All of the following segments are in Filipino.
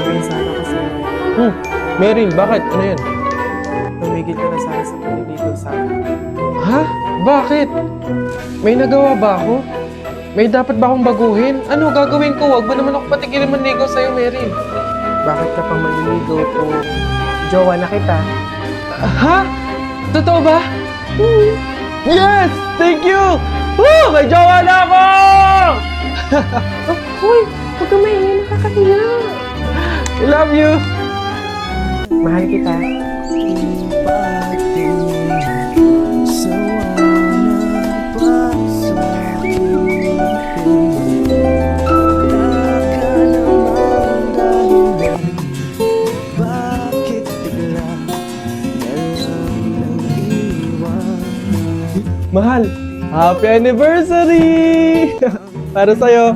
sabihin sana ko sa'yo. Meryl, bakit? Ano yan? Tumigil ka na sana sa panliligaw sa akin. Ha? Bakit? May nagawa ba ako? May dapat ba akong baguhin? Ano gagawin ko? Huwag mo naman ako patigilin manligaw sa'yo, Meryl. Bakit ka pang manliligaw kung jowa na kita? Ha? Totoo ba? Yes! Thank you! Woo! May jowa na ako! Uy! Huwag ka maingay, nakakahiya. I love you! Mahal kita. Mahal, happy anniversary! Para sa'yo.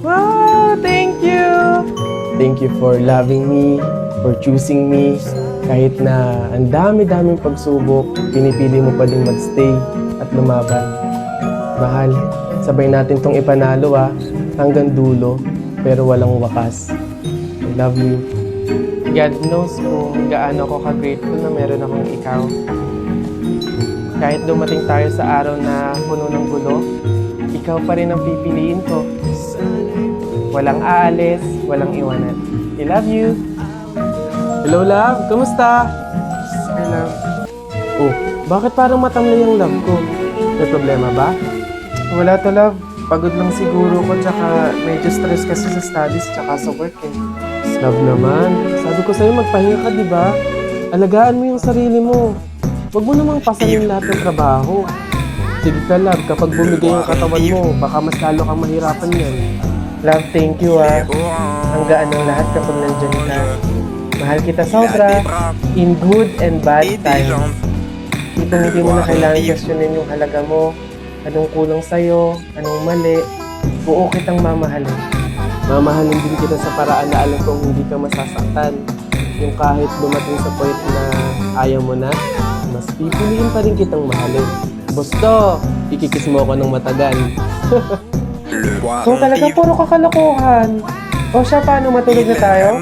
Wow! Thank you! Thank you for loving me, for choosing me. Kahit na ang dami-daming pagsubok, pinipili mo pa din magstay at lumaban. Mahal, sabay natin tong ipanalo hanggang dulo, pero walang wakas. I love you. God knows kung gaano ako ka-grateful na meron akong ikaw. Kahit dumating tayo sa araw na puno ng gulo, ikaw pa rin ang pipiliin ko. Walang aalis, walang iwanan. I love you. Hello, love. Kamusta? I love. Oh, bakit parang matamlay yung love ko? May problema ba? Wala to, love. Pagod lang siguro ko, tsaka medyo stress kasi sa studies, tsaka sa work eh. Love naman. Sabi ko sa'yo, magpahinga ka, di ba? Alagaan mo yung sarili mo. Huwag mo namang pasanin lahat ng trabaho. Sige ka, love. Kapag bumigay yung katawan mo, baka mas lalo kang mahirapan yan. Love, thank you Ang gaan ng lahat kapag nandyan ka. Mahal kita sobra. In good and bad times. Itong hindi mo na kailangan questionin yung halaga mo. Anong kulang sa'yo, anong mali. Buo kitang mamahalin. Mamahalin din kita sa paraan na alam kong hindi ka masasaktan. Yung kahit dumating sa point na ayaw mo na, mas pipiliin pa rin kitang mahalin. Gusto, ikikis mo ako ng matagal. Kung talaga puro kakalokohan. O siya, paano matulog na tayo?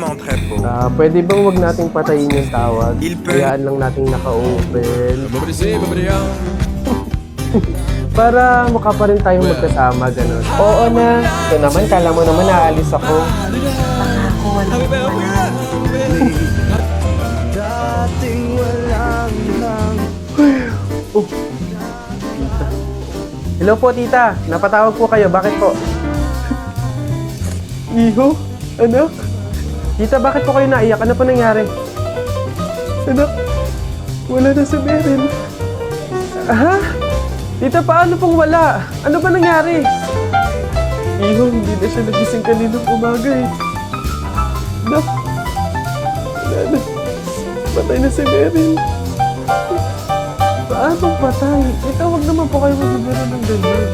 Pwede bang wag nating patayin yung tawag? Hayaan lang nating naka-open. Para mukha pa rin tayong magkasama, gano'n. Oo na. Ito naman, kala mo naman naalis ako. Ako, walang Hello po, tita. Napatawag po kayo. Bakit po? Iho? Anak? Tita, bakit po kayo naiyak? Ano po nangyari? Anak? Wala na si Meryl. Ha? Tita, paano pong wala? Ano ba nangyari? Iho, hindi na siya nagising kaninang umaga eh. Anak? Wala na. Patay na si Meryl. Paano patay? Ito, wag naman po kayo magbibiro ng ganyan.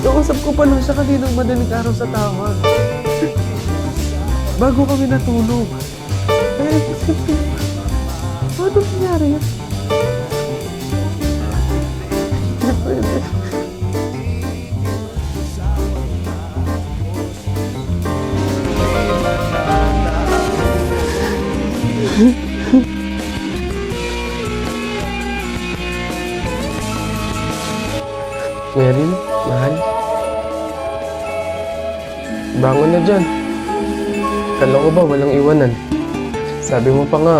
Nausap ko pa lang siya kaninang madaling araw sa tawag. Bago kami natulog. Kaya isip ko, paano nangyari yan? Hindi pwede. Meryl, mahal. Bangon na dyan. Kala ko ba walang iwanan? Sabi mo pa nga,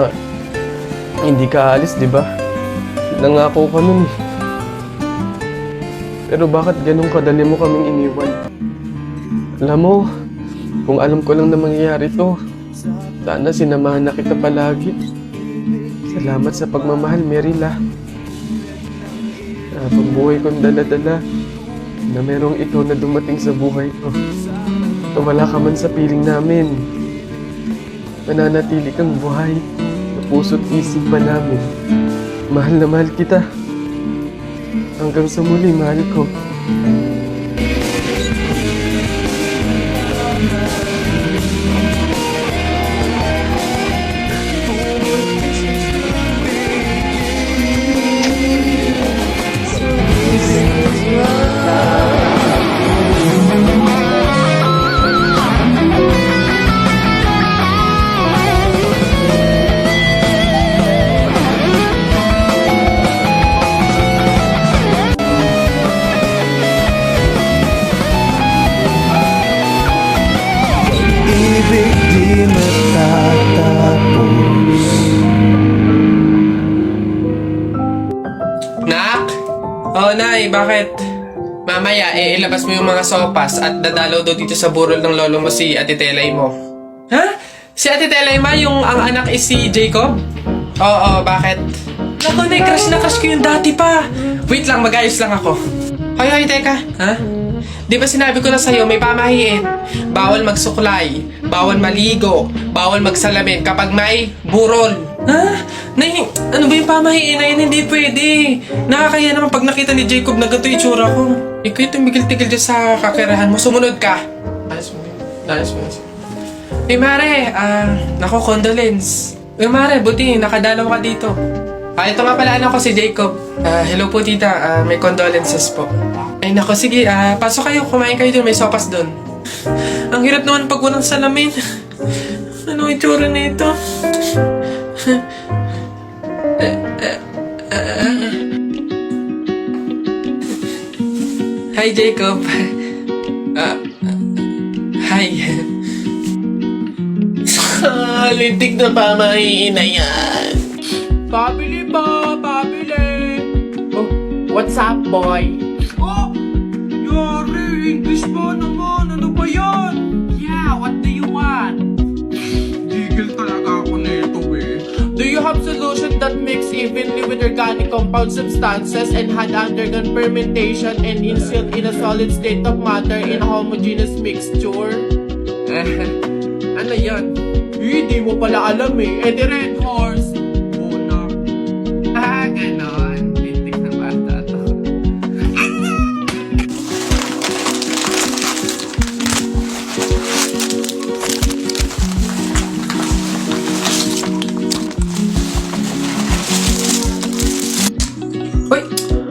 hindi ka aalis, di ba? Nangako ka nun eh. Pero bakit ganun kadali mo kaming iniwan? Alam mo, kung alam ko lang na mangyayari to, sana sinamahan na kita palagi. Salamat sa pagmamahal, Meryl pagbuhay kong dala-dala na merong ikaw na dumating sa buhay ko. Wala ka man sa piling namin. Mananatili kang buhay sa puso't isipan namin. Mahal na mahal kita. Hanggang sa muli, mahal ko. Nay, bakit? Mamaya, ilabas mo yung mga sopas at dadalaw daw dito sa burol ng lolo mo si Ate Telay mo. Ha? Si Ate Telay ma, yung ang anak is si Jacob? Oo, bakit? Naku, Nay, crush na crush ko yung dati pa. Wait lang, mag-ayos lang ako. Hoy, teka. Ha? Di ba sinabi ko na sa'yo, may pamahiin. Bawal magsuklay, bawal maligo, bawal magsalamin kapag may burol. Ha? Nay, ano ba yung pamahiin na yun? Hindi pwede. Nakakaya naman pag nakita ni Jacob na gato itsura ko. Ikaw yung tumigil-tigil dyan sa kakirahan mo. Sumunod ka. Ayos mo. Eh, Mare, naku, condolence. Eh, Mare, buti, nakadalaw ka dito. Ito nga pala, anak ko si Jacob. Hello po, tita. May condolences po. Ay, naku, sige. Pasok kayo. Kumain kayo dun. May sopas dun. Ang hirap naman pag walang salamin. Ano itsura na ito? Hi, Jacob. Hi. Lintik na pamahiin na yan. Pabili ba? Pabili. Oh, what's up, boy? Oh, yari. English ba naman? Ano ba yan? Yeah, what do you want? Gigil talaga ako na ito eh. Do you have solution that mix evenly with organic compound substances and had undergone fermentation and instilled in a solid state of matter in a homogeneous mixture? Ano yan? Hindi mo pala alam eh. The Red Horse. Una. Ganon. Tintik na bata to.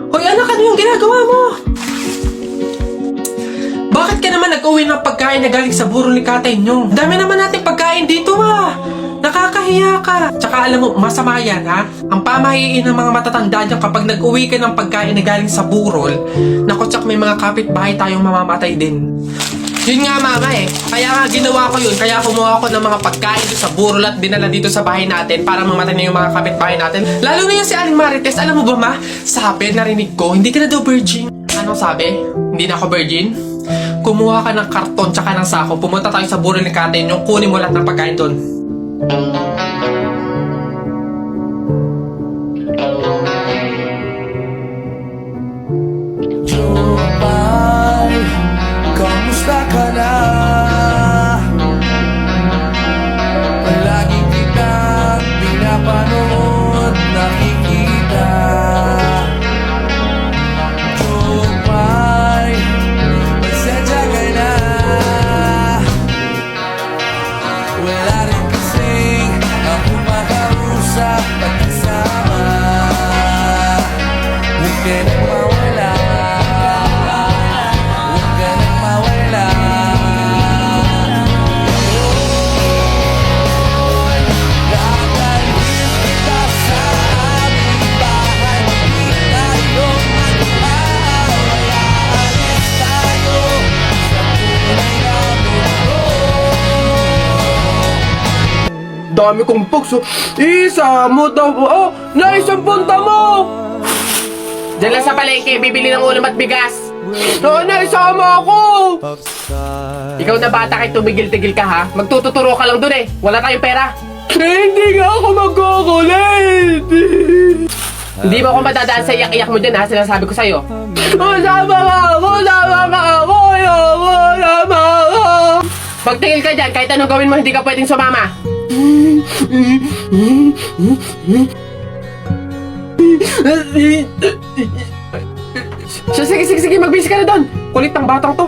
Hoy anak, ano yung ginagawa mo? Bakit ka naman nag-uwi ng pagkain na galing sa burol ni tatay nyo? Dami naman natin pagkain dito Nakakahiya ka. Tsaka alam mo, masama yan ha? Ang pamahiin ng mga matatanda dyan kapag nag-uwi ka ng pagkain na galing sa burol, naku, tsak may mga kapitbahay tayong mamamatay din. Yun nga mama eh. Kaya nga ginawa ko yun. Kaya kumuha ko ng mga pagkain doon sa burol at dinala dito sa bahay natin para mamatay na yung mga kapitbahay natin. Lalo na yung si Aling Marites. Alam mo ba ma? Sabi, narinig ko, hindi ka na daw virgin. Anong sabi? Hindi na ako virgin? Kumuha ka ng karton tsaka ng sako. Pumunta tayo sa burol ni Kate yung kunin mo lahat ng pagkain doon. Jopay, kamusta ka na? Palagi kitang pinapanood, nakikita. Jopay, pasensya ka na. Wala rin kasing ako makausap at kasama. Huwag ka nang mawala. Huwag ka nang mawala. Dadalhin kita sa aming bahay. Di tayo mag-aaway. Aalis tayo sa tunay na mundo. Dami kong pugso. Isa mo daw. Oh, naisang punta mo! Diyan lang sa palengke, bibili ng ulam at bigas. Oo na, isama ako! Ikaw na bata kay tumigil-tigil ka ha? Magtututuro ka lang dun eh. Wala tayong pera. Hindi nga ako magkukulit! Hindi mo ako madadaan sa iyak-iyak mo dyan ha, sinasabi ko sa'yo. Usama ka ako! Usama ka ako! Usama ka! Pagtingil ka dyan, kahit anong gawin mo, hindi ka pwedeng sumama. Sige, magbisi ka na doon. Kulit ng batang to.